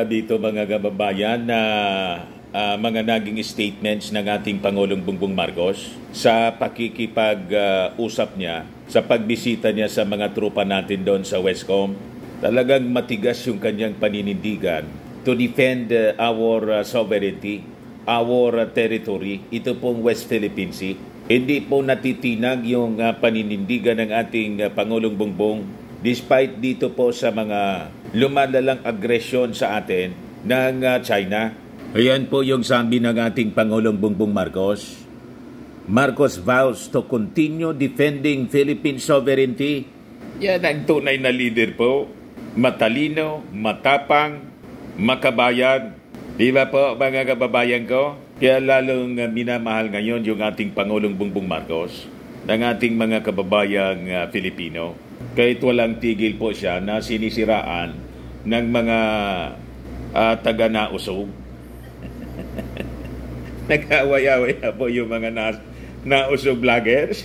Dito mga kababayan na mga naging statements ng ating Pangulong Bongbong Marcos sa pakikipag-usap niya, sa pagbisita niya sa mga trupa natin doon sa Westcom. Talagang matigas yung kanyang paninindigan to defend our sovereignty, our territory, ito pong West Philippine Sea. Hindi po natitinag yung paninindigan ng ating Pangulong Bongbong despite dito po sa mga lumalalang agresyon sa atin ng China. Ayan po yung sabi ng ating Pangulong Bongbong Marcos. Marcos vows to continue defending Philippine sovereignty. Yan ang tunay na leader po. Matalino, matapang, makabayan. Di ba po mga kababayan ko? Kaya lalong minamahal ngayon yung ating Pangulong Bongbong Marcos ng ating mga kababayang Filipino. Kahit walang tigil po siya na sinisiraan ng mga taga-nausog. Nag-away-away na po yung mga nausog vloggers.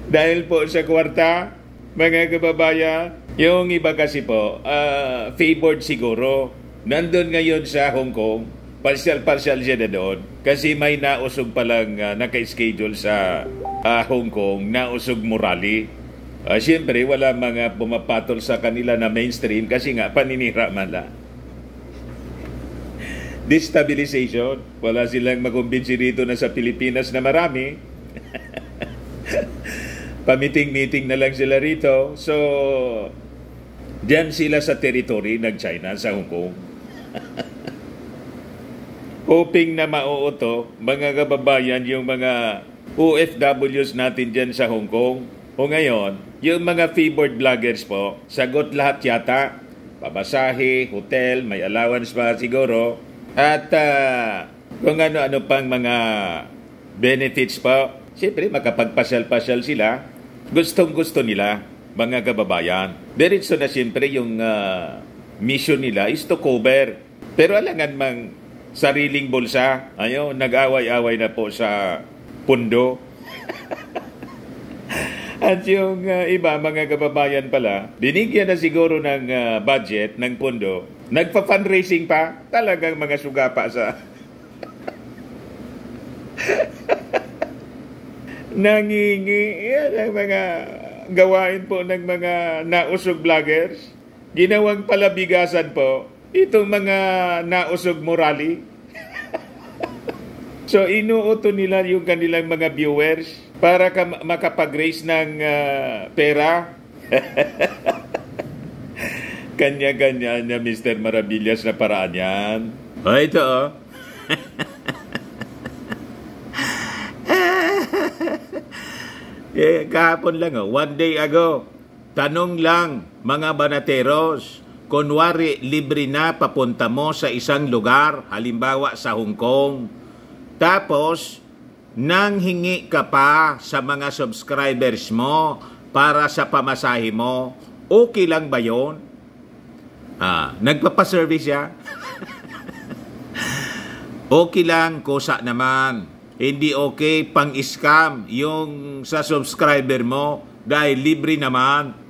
Dahil po sa kwarta, mga kababayan, yung iba kasi po, favored siguro. Nandun ngayon sa Hong Kong, partial siya na doon. Kasi may nausog palang naka-schedule sa Hong Kong, nausog morally. Siyempre, wala mga pumapatol sa kanila na mainstream kasi nga paninira man lang. Destabilization. Wala silang makumbinsi dito na sa Pilipinas na marami. Pamiting-meeting na lang sila rito. So, diyan sila sa territory ng China, sa Hong Kong. Hoping na mauuto, mga kababayan, yung mga OFWs natin dyan sa Hong Kong. O ngayon, yung mga favored vloggers po, sagot lahat yata. Pabasahe, hotel, may allowance pa siguro. At kung ano-ano pang mga benefits po. Siyempre, makapagpasyal-pasyal sila. Gustong-gusto nila, mga kababayan. Diretso na siyempre yung mission nila is to cover. Pero alangan mang sariling bulsa. Ayun, nag-away-away na po sa pundo. At yung iba, mga kababayan pala, binigyan na siguro ng budget ng pundo. Nagpa-fundraising pa. Talagang mga sugapa sa nangingi. Yan ang mga gawain po ng mga nausog vloggers. Ginawang palabigasan po itong mga nausog morally. So, inuuto nila yung kanilang mga viewers para makapag-raise ng pera. Kanya-kanya niya, Mr. Maravillas, na paraan yan. O, ito, oh. Kahapon lang, oh. One day ago, tanong lang, mga banateros, kunwari libre na papunta mo sa isang lugar, halimbawa sa Hong Kong, tapos nang hingi ka pa sa mga subscribers mo para sa pamasahe mo, okay lang ba yun? Nagpapaservice siya? Okay lang, kusa naman. Hindi okay pang-scam yung sa subscriber mo dahil libre naman.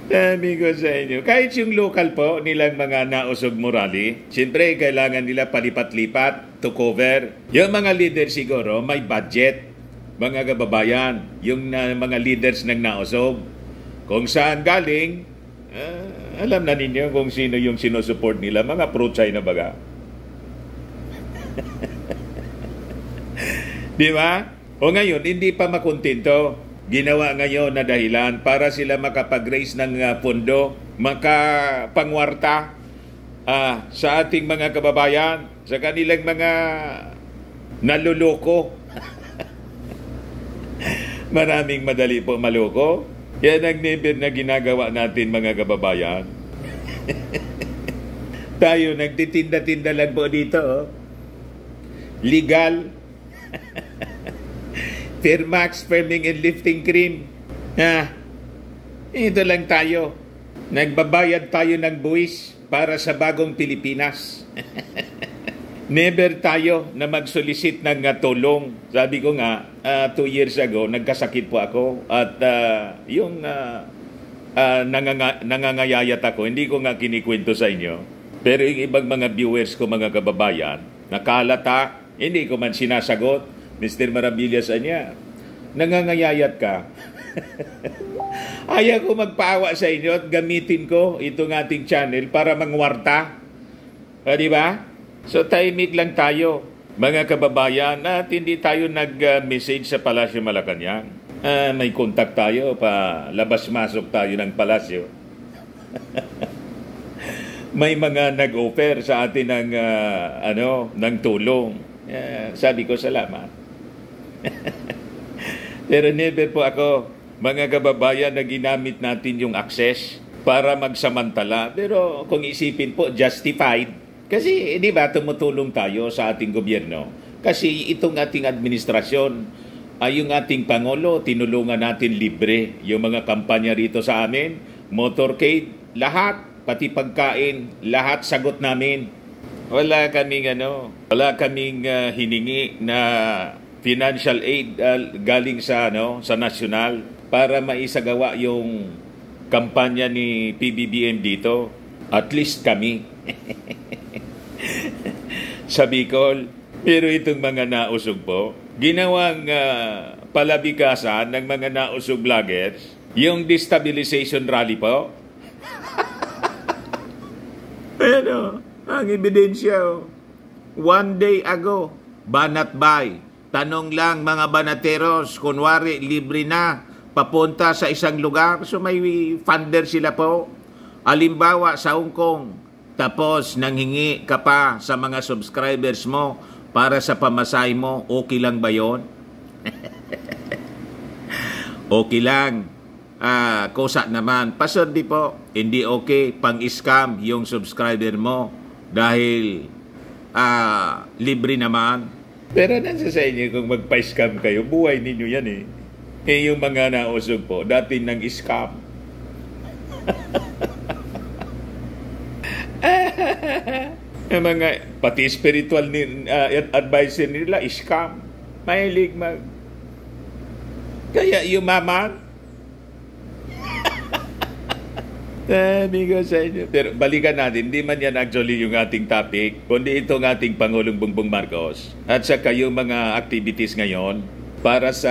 Sabi ko sa inyo, kahit yung local po nilang mga nausog morally, siyempre kailangan nila palipat-lipat to cover. Yung mga leaders siguro may budget, mga kababayan, yung mga leaders ng nausog. Kung saan galing, alam na ninyo kung sino yung sinusupport nila, mga pro-China baga. Di ba? O ngayon, hindi pa makontento. Ginawa ngayon na dahilan para sila makapag-raise ng pondo, makapangwarta sa ating mga kababayan, sa kanilang mga naluloko. Maraming madali po maloko. Yan ang never na ginagawa natin, mga kababayan. Tayo, nagtitinda-tinda lang po dito. Oh. Legal. Fairmax, firming and lifting cream. Ito lang tayo. Nagbabayad tayo ng buwis para sa bagong Pilipinas. Never tayo na mag-solicit ng tulong. Sabi ko nga, 2 years ago, nagkasakit po ako. At yung nangangayayat ako. Hindi ko nga kinikwento sa inyo. Pero yung ibang mga viewers ko, mga kababayan, nakalata, hindi ko man sinasagot. Mr. Maravillas, niya, nangangayayat ka. Ayaw ko magpaawa sa inyo at gamitin ko itong ating channel para mangwarta. Di ba? So, tahimik lang tayo, mga kababayan, at hindi tayo nag-message sa Palasyo Malacanang. May contact tayo, pa labas-masok tayo ng Palasyo. May mga nag-offer sa atin ng tulong. Sabi ko, salamat. Pero never po ako, mga kababayan, na ginamit natin yung access para magsamantala. Pero kung isipin po, justified. Kasi, di ba, tumutulong tayo sa ating gobyerno. Kasi itong ating administrasyon, yung ating Pangulo, tinulungan natin libre. Yung mga kampanya rito sa amin, motorcade, lahat, pati pagkain, lahat sagot namin. Wala kaming hiningi na financial aid galing sa nasyonal para maisagawa yung kampanya ni PBBM dito. At least kami. Sa Bicol. Pero itong mga nausog po, ginawang palabikasan ng mga nausog vloggers, yung destabilization rally po. Pero, ang ebidensya, one day ago, Banat Bay, tanong lang mga banateros, kunwari libre na, papunta sa isang lugar, so may funder sila po. Alimbawa sa Hong Kong, tapos nanghingi ka pa sa mga subscribers mo para sa pamasahe mo, okay lang ba yun? Okay lang. Kosa naman. Pasod di po, hindi okay, pang-scam yung subscriber mo dahil libre naman. Pero nasa sa inyo kung magpa-scam kayo, buhay ninyo yan eh. Yung mga nausog po, dati nang scam. Yung mga, pati spiritual advisor nila, scam. Mahilig kaya yumaman. Sabi ko sa inyo. Pero balikan natin, hindi man yan actually yung ating topic, kundi itong ating Pangulong Bongbong Marcos. At saka yung mga activities ngayon para sa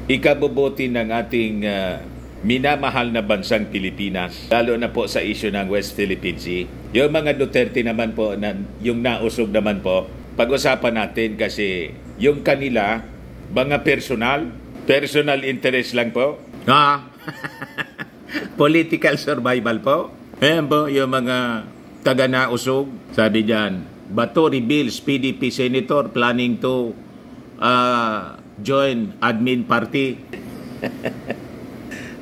ikabubuti ng ating minamahal na bansang Pilipinas. Lalo na po sa issue ng West Philippine Sea. Yung mga Duterte naman po, yung nausog naman po, pag-usapan natin kasi yung kanila, mga personal interest lang po. Political survival po. Ayan po, yung mga taga-nausog. Sabi dyan, Bato reveals PDP Senator planning to join admin party.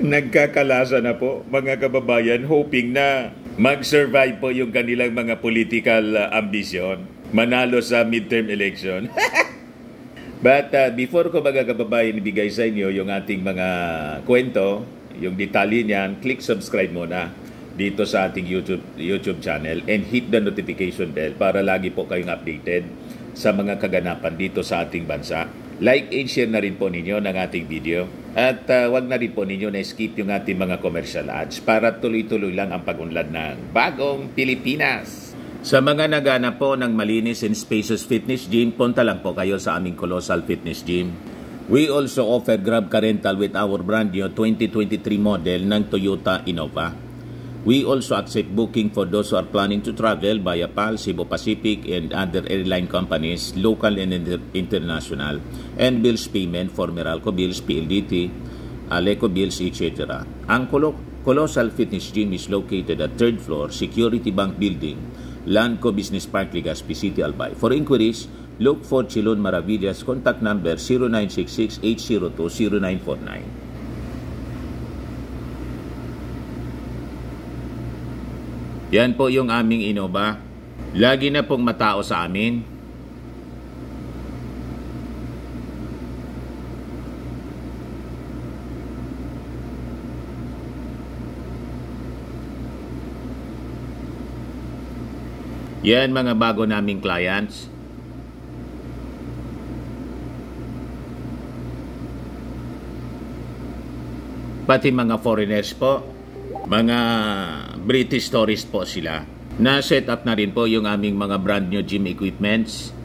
Nagkakalasa na po, mga kababayan, hoping na mag-survive po yung kanilang mga political ambition. Manalo sa midterm election. But before ko mga kababayan ibigay sa inyo yung ating mga kwento, yung detalye niyan, click subscribe muna dito sa ating YouTube channel and hit the notification bell para lagi po kayong updated sa mga kaganapan dito sa ating bansa. Like and share na rin po ninyo ng ating video at wag na rin po ninyo na skip yung ating mga commercial ads para tuloy-tuloy lang ang pag-unlad ng bagong Pilipinas. Sa mga naghanap po ng malinis and spacious fitness gym, punta lang po kayo sa aming Colossal Fitness Gym. We also offer Grab Car Rental with our brand new 2023 model ng Toyota Innova. We also accept booking for those who are planning to travel via PAL, Cebu Pacific, and other airline companies, local and international, and bills payment for Meralco Bills, PLDT, Aleco Bills, etc. Ang Colossal Fitness Gym is located at 3rd floor, Security Bank Building, Lanco Business Park, Legazpi City, Albay. For inquiries, look for Chilon Maravillas. Contact number 0966-802-0949. Yan po yung aming Innova. Lagi na pong matao sa amin. Yan mga bago naming clients. pati mga foreigners po, mga British tourist po sila. Na-set up na rin po yung aming mga brand new gym equipments.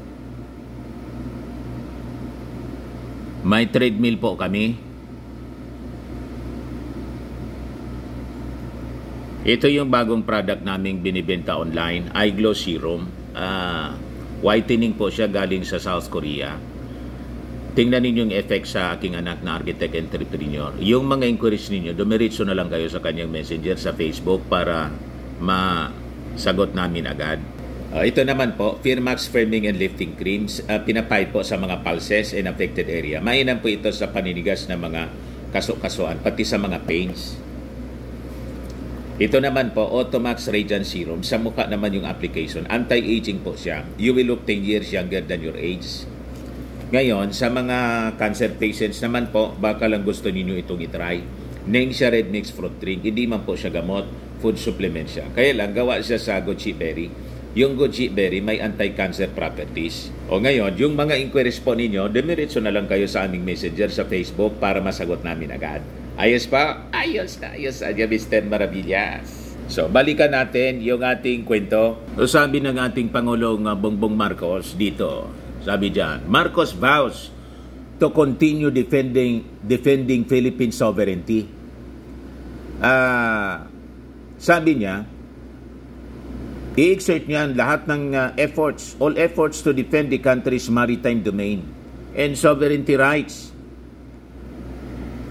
May treadmill po kami. Ito yung bagong product naming binibenta online, iGlow Serum. Whitening po siya galing sa South Korea. Tingnan ninyo yung effect sa aking anak na architect entrepreneur. Yung mga inquiries ninyo, dumiritso na lang kayo sa kanyang messenger sa Facebook para masagot namin agad. Ito naman po, Firmax Firming and Lifting Creams. Pinapahid po sa mga pulses and affected area. Mainam po ito sa paninigas na mga kaso-kasuan, pati sa mga pains. Ito naman po, Automax Radiant Serum. Sa mukha naman yung application. Anti-aging po siya. You will look 10 years younger than your age. Ngayon, sa mga cancer patients naman po, baka lang gusto ninyo itong itry. Nengxia Red Mix Fruit Drink. Hindi man po siya gamot, food supplement siya. Kaya lang, gawa siya sa goji berry. Yung goji berry may anti-cancer properties. O ngayon, yung mga inquiries po ninyo, demiritso na lang kayo sa aming messenger sa Facebook para masagot namin agad. Ayos pa? Ayos na Mr. Maravillas. So, balikan natin yung ating kwento. Sabi ng ating Pangulong Bongbong Marcos dito, sabi diyan, Marcos vows to continue defending Philippine sovereignty. Sabi niya, i-exert niya lahat ng all efforts to defend the country's maritime domain and sovereignty rights.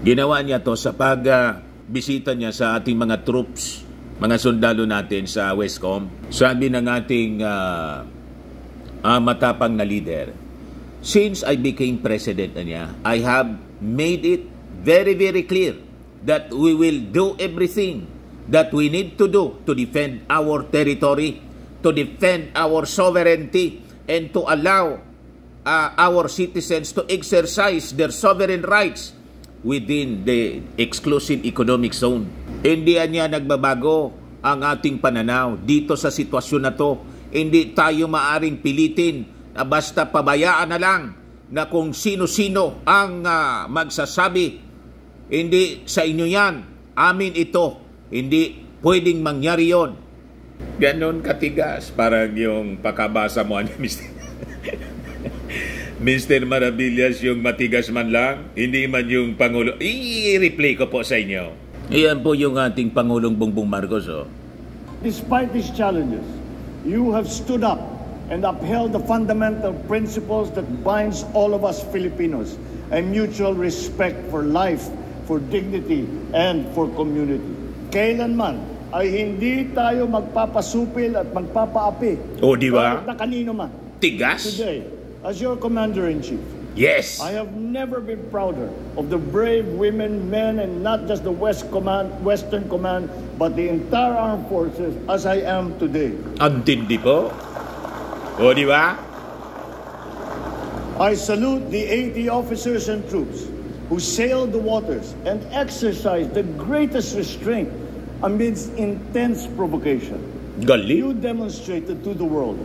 Ginawa niya to sa pagbisita niya sa ating mga troops, mga sundalo natin sa Westcom. Sabi ng ating matapang na leader, since I became president niya, I have made it very, very clear that we will do everything that we need to do to defend our territory, to defend our sovereignty, and to allow our citizens to exercise their sovereign rights within the exclusive economic zone. Hindi niya nagbabago ang ating pananaw dito sa sitwasyon na to. Hindi tayo maaring pilitin na basta pabayaan na lang na kung sino-sino ang magsasabi. Hindi sa inyo yan, amin ito. Hindi pwedeng mangyari yon. Ganon katigas. Parang yung pakabasa mo niya, Mr. Maravillas, yung matigas man lang, hindi man yung Pangulo. I-replay ko po sa inyo. Iyan po yung ating Pangulong Bongbong Marcos. Despite these challenges, you have stood up and upheld the fundamental principles that binds all of us Filipinos, a mutual respect for life, for dignity, and for community. Kailanman ay hindi tayo magpapasupil at magpapaapi. O, di ba? Kahit na kanino man. Tigas? Today, as your Commander-in-Chief, yes, I have never been prouder of the brave women, men, and not just the Western Command, but the entire armed forces as I am today. Ang tindi po. O, di ba? I salute the 80 officers and troops who sailed the waters and exercised the greatest restraint amidst intense provocation. Galing. You demonstrated to the world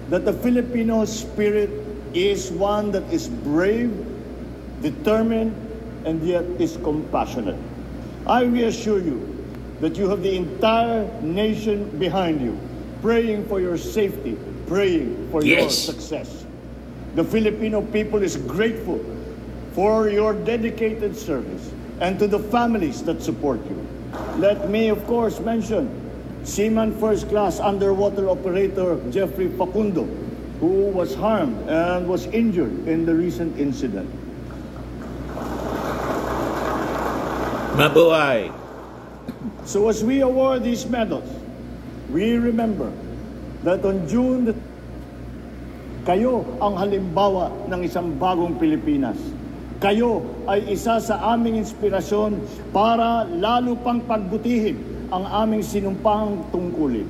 that the Filipino spirit is one that is brave, determined, and yet is compassionate. I reassure you that you have the entire nation behind you, praying for your safety, praying for your success. The Filipino people is grateful for your dedicated service and to the families that support you. Let me, of course, mention Seaman First Class Underwater Operator Jeffrey Facundo, who was harmed and was injured in the recent incident. Mabuhay! So as we award these medals, we remember that on June, kayo ang halimbawa ng isang bagong Pilipinas. Kayo ay isa sa aming inspirasyon para lalo pang pagbutihin ang aming sinumpang tungkulin.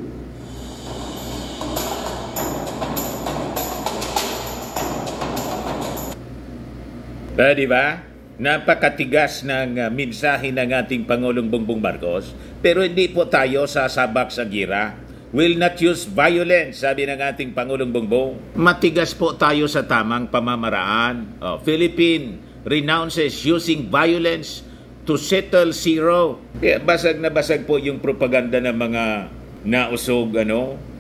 Di ba? Napakatigas ng mensahe ng ating Pangulong Bongbong Marcos, pero hindi po tayo sasabak sa gira. Will not use violence, sabi ng ating Pangulong Bongbong. Matigas po tayo sa tamang pamamaraan. Philippine renounces using violence to settle zero. Kaya basag na basag po yung propaganda ng mga nausog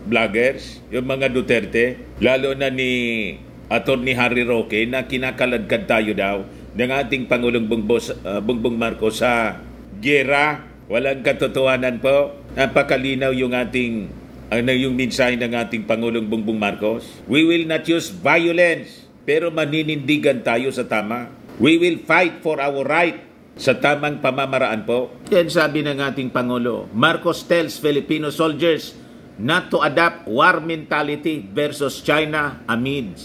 vloggers, yung mga Duterte, lalo na ni Atty. Harry Roque na kinakaladkad tayo daw ng ating Pangulong Bongbong Marcos sa giyera. Walang katotohanan po. Napakalinaw yung yung mensahe ng ating Pangulong Bongbong Marcos. We will not use violence, pero maninindigan tayo sa tama. We will fight for our right sa tamang pamamaraan po. Yan sabi ng ating Pangulo. Marcos tells Filipino soldiers not to adopt war mentality versus China amid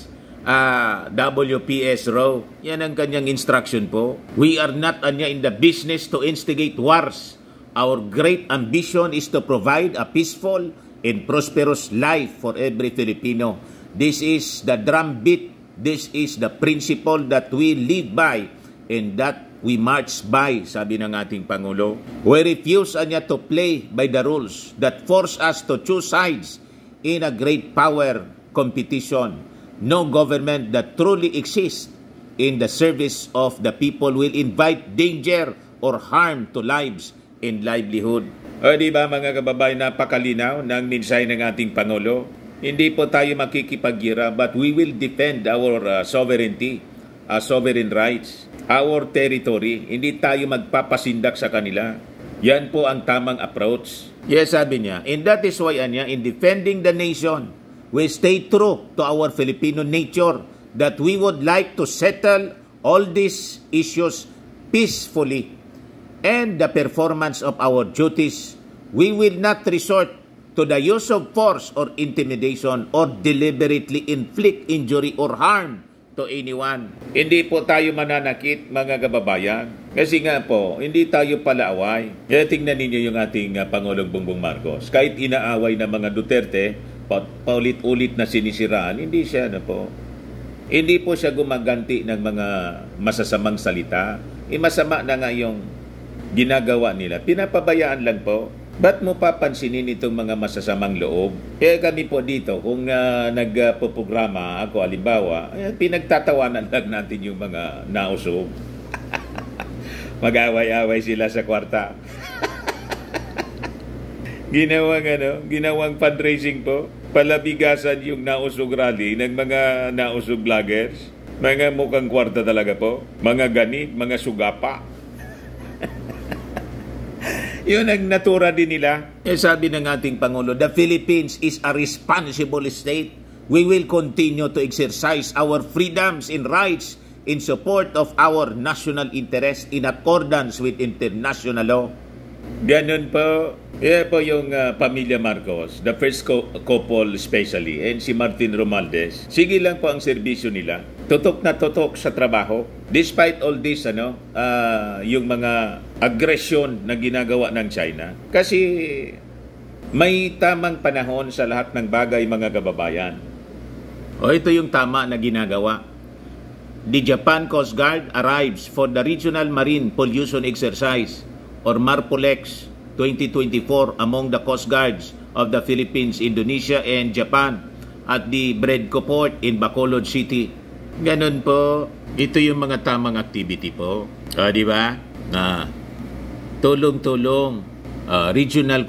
WPS row. Yan ang kanyang instruction po. We are not in the business to instigate wars. Our great ambition is to provide a peaceful and prosperous life for every Filipino. This is the drumbeat. This is the principle that we live by and that we march by, sabi ng ating Pangulo. We refuse to play by the rules that force us to choose sides in a great power competition. No government that truly exists in the service of the people will invite danger or harm to lives and livelihood. O di ba mga kababayan, napakalinaw ng mensahe ng ating Pangulo? Hindi po tayo makikipagira, but we will defend our sovereignty, sovereign rights, our territory. Hindi tayo magpapasindak sa kanila. Yan po ang tamang approach. Yes, sabi niya. And that is why in defending the nation, we stay true to our Filipino nature that we would like to settle all these issues peacefully. And the performance of our duties, we will not resort to the use of force or intimidation or deliberately inflict injury or harm to anyone. Hindi po tayo mananakit, mga kababayan. Kasi nga po, hindi tayo palaaway. Kaya tingnan ninyo yung ating Pangulong Bongbong Marcos. Kahit inaaway ng mga Duterte, paulit-ulit na sinisiraan, hindi siya hindi po siya gumaganti ng mga masasamang salita. Masama na nga yung ginagawa nila. Pinapabayaan lang po. Ba't mo papansinin itong mga masasamang loob? Kaya kami po dito, kung nagpo-programa ako, halimbawa, pinagtatawanan lang natin yung mga nausog. Mag-away-away sila sa kwarta. Ginawang fundraising po. Palabigasan yung nausog rally ng mga nausog vloggers. Mga mukhang kwarta talaga po. Mga ganit, mga sugapa. Yun ang natura din nila. Sabi ng ating Pangulo, the Philippines is a responsible state. We will continue to exercise our freedoms and rights in support of our national interest in accordance with international law. Ganun po. Yan po yung pamilya Marcos, the first couple especially, and si Martin Romualdez. Sige lang po ang serbisyo nila. Tutok na tutok sa trabaho. Despite all this, yung mga aggression na ginagawa ng China. Kasi may tamang panahon sa lahat ng bagay, mga kababayan. Ito yung tama na ginagawa. The Japan Coast Guard arrives for the Regional Marine Pollution Exercise or MARPOLEX 2024 among the Coast Guards of the Philippines, Indonesia, and Japan at the Bredco Port in Bacolod City. Ganun po. Ito yung mga tamang activity po. Di ba? Tulong-tulong. Regional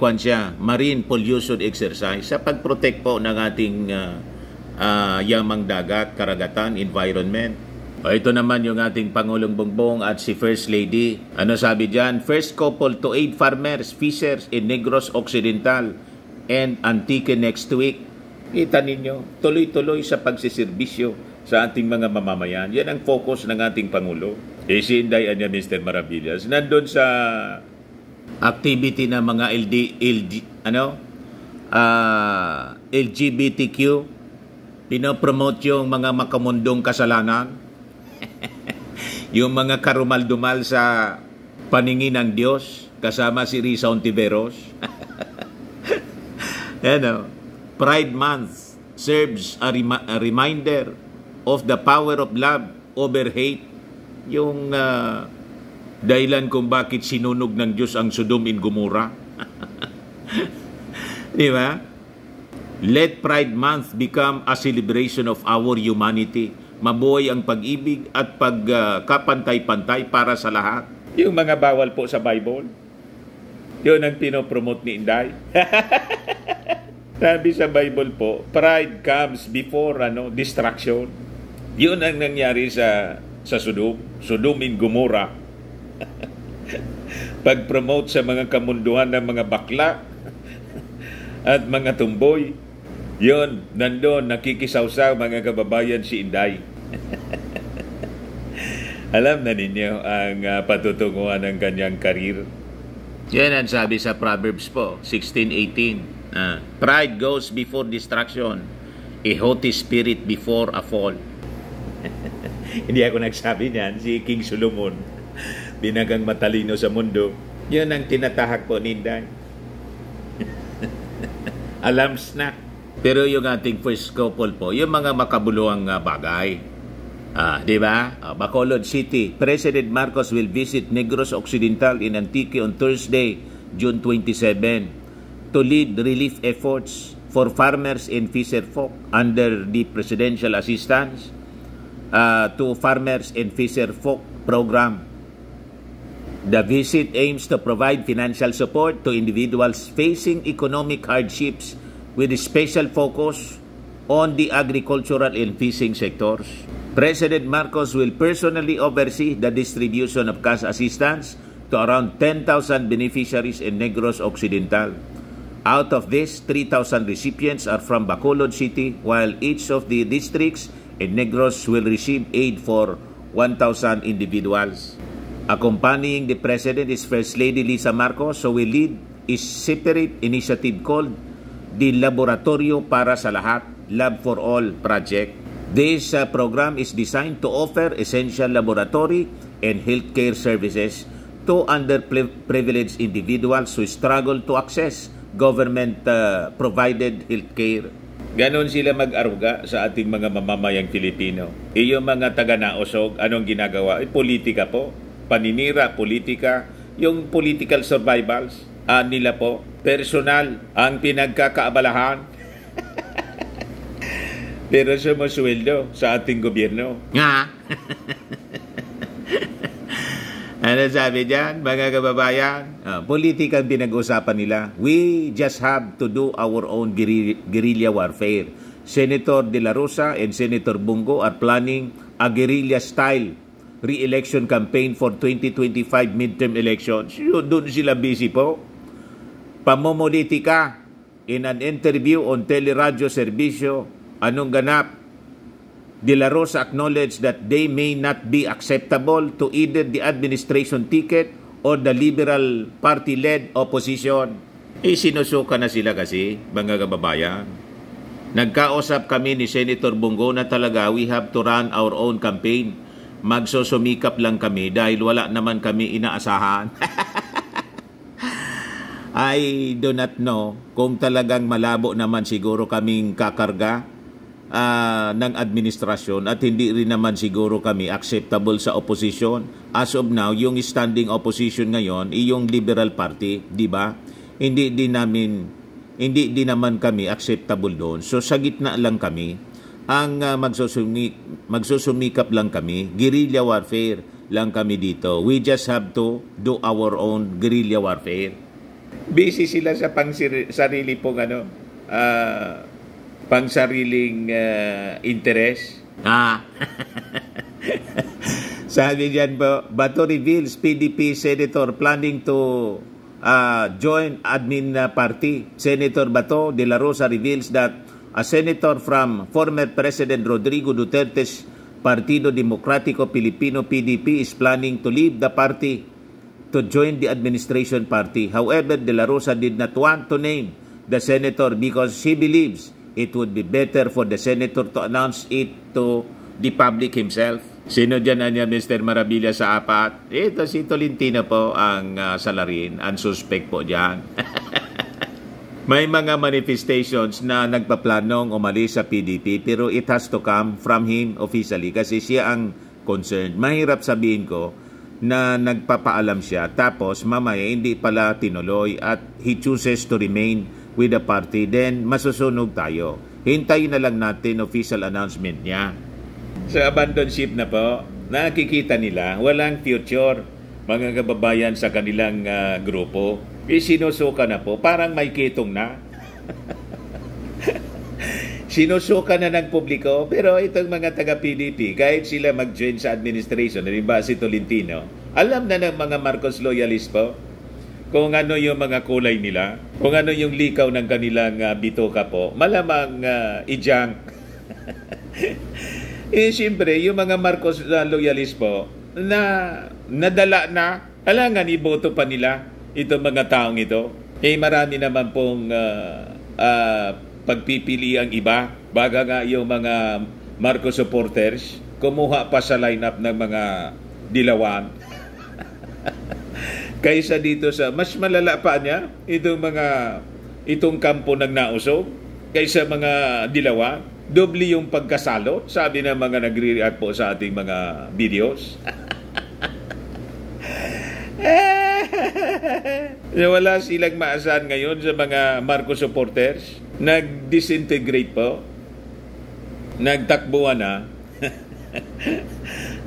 Marine Pollution Exercise sa pag-protect po ng ating yamang dagat, karagatan, environment. Ito naman yung ating Pangulong Bongbong at si First Lady. Ano sabi dyan? First couple to aid farmers, fishers in Negros Occidental and Antique next week. Kita ninyo, tuloy-tuloy sa pagsiservisyo sa ating mga mamamayan. Yan ang focus ng ating Pangulo. Si Inday Anya Mr. Maravillas. Nandun sa activity ng mga LGBTQ. Pinopromote yung mga makamundong kasalanan. Yung mga karumal-dumal sa paningin ng Diyos kasama si Risa Ontiveros. Pride Month serves a reminder of the power of love over hate. Yung dahilan kung bakit sinunog ng Diyos ang Sodom and Gomorrah. Di ba? Let Pride Month become a celebration of our humanity. Mabuhay ang pag-ibig at pagkapantay-pantay para sa lahat. Yung mga bawal po sa Bible. Yun ang pinopromote ni Inday. Sabi sa Bible po, pride comes before distraction. Yun ang nangyari sa Sodom. Sodom and Gomorrah. Pag-promote sa mga kamunduhan ng mga bakla at mga tumboy. Yun, nandun, nakikisawsaw mga kababayan si Inday. Alam na ninyo ang patutunguhan ng kanyang karir. Yan ang sabi sa Proverbs po, 16:18. Pride goes before destruction, a haughty spirit before a fall. Hindi ako nagsabi niyan, si King Solomon, binagang matalino sa mundo. Yan ang tinatahak po ni Inday. Alarms na. Pero yung ating first couple po, yung mga makabuluhang bagay. Di ba? Bacolod City, President Marcos will visit Negros Occidental in Antique on Thursday, June 27, to lead relief efforts for farmers and fisherfolk under the Presidential Assistance to Farmers and Fisherfolk Program. The visit aims to provide financial support to individuals facing economic hardships with a special focus on the agricultural and fishing sectors. President Marcos will personally oversee the distribution of cash assistance to around 10,000 beneficiaries in Negros Occidental. Out of this, 3,000 recipients are from Bacolod City, while each of the districts in Negros will receive aid for 1,000 individuals. Accompanying the President is First Lady Lisa Marcos, who will lead a separate initiative called the Laboratorio para sa Lahat, Lab for All project. This program is designed to offer essential laboratory and healthcare services to underprivileged individuals who struggle to access government-provided healthcare. Ganon sila mag-aruga sa ating mga mamamayang Pilipino. Yung mga taga-naosog, anong ginagawa? Politika po. Paninira, politika. Yung political survivals nila po. Personal ang pinagkakaabalahan. Pero sumusweldo sa ating gobyerno. Nga. Ano sabi dyan, mga kababayan? Politika ang pinag-usapan nila. We just have to do our own guerrilla warfare. Senator De La Rosa and Senator Bungo are planning a guerrilla-style re-election campaign for 2025 midterm elections. Doon sila busy po. Pamomolitika. In an interview on Teleradyo Servicio, anong ganap? De La Rosa acknowledged that they may not be acceptable to either the administration ticket or the Liberal Party-led opposition. Sinusuka na sila kasi, mga kababayan. Nagkausap kami ni Senator Bungo na talaga we have to run our own campaign. Magsusumikap lang kami dahil wala naman kami inaasahan. I do not know kung talagang malabo naman siguro kaming kakarga ng administrasyon at hindi rin naman siguro kami acceptable sa opposition. As of now, yung standing opposition ngayon, yung Liberal Party, di ba? Hindi din naman kami acceptable doon. So sa gitna lang kami, ang magsusumikap lang kami, guerrilla warfare lang kami dito. We just have to do our own guerrilla warfare. Busy sila sa sarili pong pangsariling interest. Sabi diyan po, Bato reveals PDP Senator planning to join admin party. Senator Bato de la Rosa reveals that a senator from former President Rodrigo Duterte's Partido Demokratiko Pilipino PDP is planning to leave the party to join the administration party. However, de la Rosa did not want to name the senator because she believes it would be better for the senator to announce it to the public himself. Sino dyan niya, Mr. Marabilla sa apat? Ito si Tolentino po ang salarin. Unsuspect po dyan. May mga manifestations na nagpaplanong umalis sa PDP pero it has to come from him officially kasi siya ang concerned. Mahirap sabihin ko na nagpapaalam siya tapos mamaya hindi pala tinuloy at he chooses to remain with the party, then masusunog tayo. Hintayin na lang natin official announcement niya. Sa abandon ship na po, nakikita nila walang future mga kababayan sa kanilang grupo. Sinusuka na po, parang may kitong na. Sinusuka na ng publiko, pero itong mga taga-PDP, kahit sila mag-join sa administration, halimbawa si Tolentino, alam na ng mga Marcos loyalist po kung ano yung mga kulay nila, kung ano yung likaw ng kanilang bituka po, malamang i-junk. Siyempre, yung mga Marcos loyalist po, na nadala na, alangan iboto pa nila itong mga taong ito. Marami naman pong pagpipili ang iba. Baga nga yung mga Marcos supporters, kumuha pa sa lineup ng mga dilawan. Kaysa dito sa, mas malala pa niya, itong kampo ng nausog, kaysa mga dilawan. Doble yung pagkasalo, sabi ng mga nagre-react po sa ating mga videos. Wala silang maasahan ngayon sa mga Marcos supporters. Nag-disintegrate po. Nagtakbuhan na.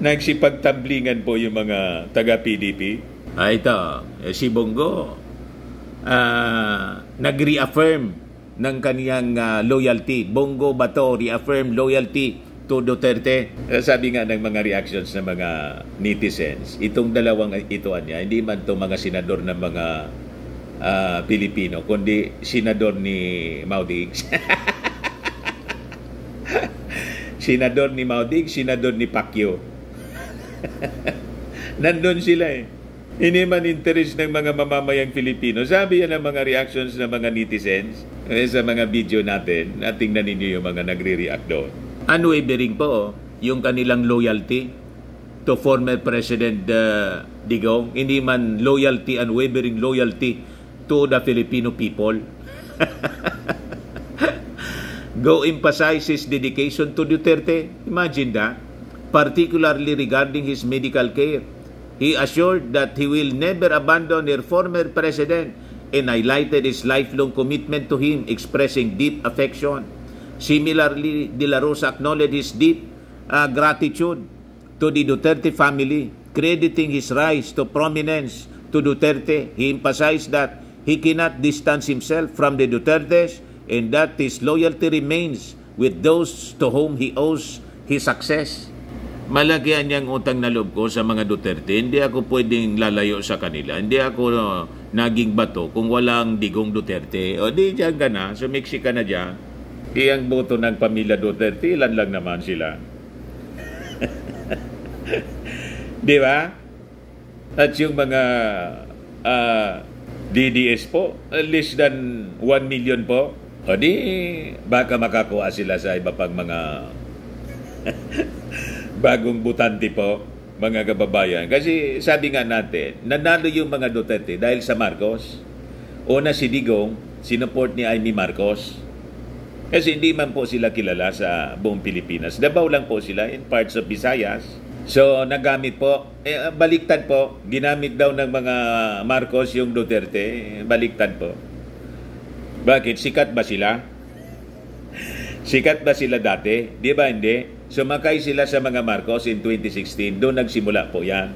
Nagsipagtablingan po yung mga taga-PDP. Ito, si Bongo, nag-reaffirm ng kaniyang loyalty. Bongo Bato reaffirm loyalty to Duterte. Sabi nga ng mga reactions ng mga netizens, itong dalawang ituan niya, hindi man itong mga senador ng mga Pilipino, kundi senador ni Maudig. Senador ni Maudig, senador ni Pacquiao. Nandun sila eh. Hindi man interest ng mga mamamayang Pilipino. Sabi yan ang mga reactions ng mga netizens sa mga video natin. Tingnan ninyo yung mga nagre-react doon. Unwavering po yung kanilang loyalty to former President Digong. Hindi man loyalty, unwavering loyalty to the Filipino people. Go emphasize his dedication to Duterte. Imagine that. Particularly regarding his medical care. He assured that he will never abandon their former president and highlighted his lifelong commitment to him, expressing deep affection. Similarly, De La Rosa acknowledged his deep gratitude to the Duterte family, crediting his rise to prominence to Duterte. He emphasized that he cannot distance himself from the Dutertes and that his loyalty remains with those to whom he owes his success. Malaki ang utang na loob ko sa mga Duterte. Hindi ako pwedeng lalayo sa kanila. Hindi ako naging bato kung walang Digong Duterte. O di dyan ka na, sumiksi ka na dyan. Iyang boto ng pamilya Duterte, ilan lang naman sila. Di ba? At yung mga DDS po, less than 1 million po. O di, baka makakuha sila sa iba pang mga bagong butante po, mga kababayan. Kasi sabi nga natin, nanalo yung mga Duterte dahil sa Marcos. Una si Digong, sinuport ni Amy Marcos. Kasi hindi man po sila kilala sa buong Pilipinas. Davao lang po sila in parts of Visayas. So, nagamit po. Baliktad po. Ginamit daw ng mga Marcos yung Duterte. Baliktad po. Bakit? Sikat ba sila? Sikat ba sila dati? Di ba hindi? Sumakay sila sa mga Marcos in 2016. Doon nagsimula po yan.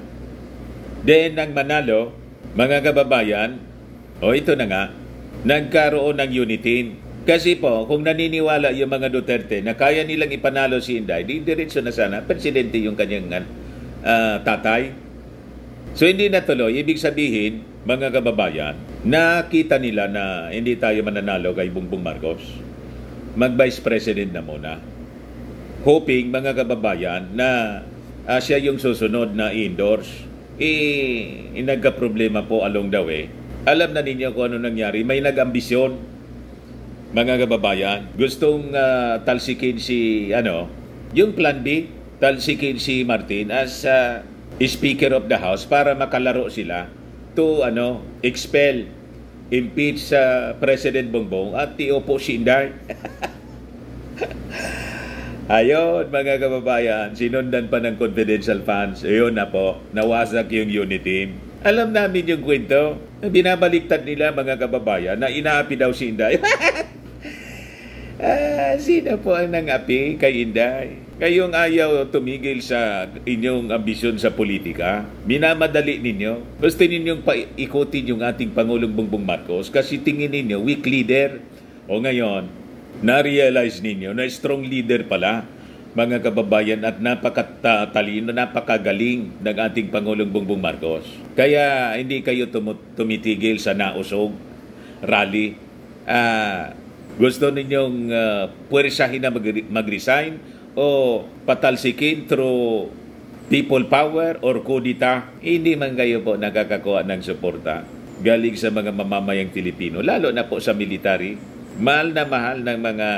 Then, nang manalo, mga kababayan, ito na nga, nagkaroon ng unitin. Kasi po, kung naniniwala yung mga Duterte na kaya nilang ipanalo si Inday, di diretso na sana, presidente yung kanyang tatay. So, hindi natuloy. Ibig sabihin, mga kababayan, nakita nila na hindi tayo mananalo kay Bongbong Marcos. Mag-vice president na muna. Hoping, mga kababayan, na siya yung susunod na i-endorse. Nagka-problema po along the way. Alam na ninyo kung ano nangyari. May nag-ambisyon, mga kababayan. Gustong talsikin si, yung plan B, talsikin si Martin as Speaker of the House para makalaro sila to, expel, impeach sa President Bongbong at i-opo si Inday. Ayun, mga kababayan, sinundan pa ng confidential funds. Ayun na po, nawasak yung unit team. Alam namin yung kwento. Binabaliktad nila, mga kababayan, na inaapi daw si Inday. Sino po ang nangapi kay Inday? Kayong ayaw tumigil sa inyong ambisyon sa politika, minamadali ninyo. Gusto ninyong paikutin yung ating Pangulong Bongbong Marcos kasi tingin ninyo weak leader. O ngayon, na-realize ninyo na strong leader pala, mga kababayan, at napakatalino, napakagaling ng ating Pangulong Bongbong Marcos. Kaya hindi kayo tumitigil sa nausog, rally. Gusto ninyong puwersahin na mag-resign o patalsikin through people power or kudita? Hindi man kayo po nakakakuha ng suporta galing sa mga mamamayang Pilipino, lalo na po sa military. Mahal ng mga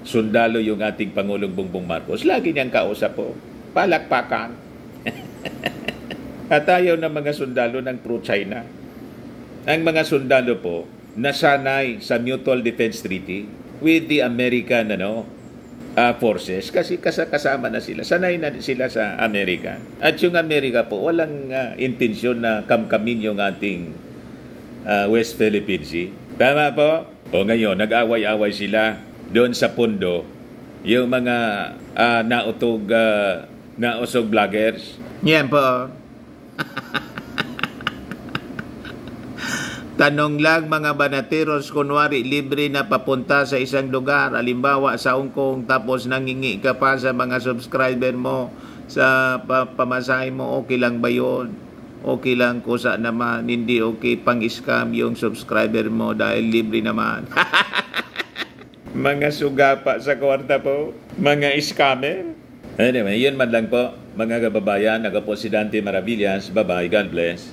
sundalo yung ating Pangulong Bongbong Marcos. Lagi niyang kausap po, palakpakan. At ayaw ng mga sundalo ng pro-China. Ang mga sundalo po, nasanay sa Mutual Defense Treaty with the American forces kasi kasama na sila. Sanay na sila sa Amerika. At yung Amerika po, walang intensyon na kamkamin yung ating West Philippine Sea. Tama po? O ngayon, nag-away-away sila doon sa pundo, yung mga nausog vloggers. Yan po. Tanong lang mga banateros, kunwari libre na papunta sa isang lugar, halimbawa sa Hong Kong, tapos nangingi ka pa sa mga subscriber mo sa pamasahe mo, okay lang ba yun? Okay lang kusa naman, hindi okay pang-scam yung subscriber mo dahil libre naman. Mga sugapa sa kwarta po, mga scammer. Anyway, yun man lang po, mga kababayan. Ako po si Dante Maravillas. Bye-bye. God bless.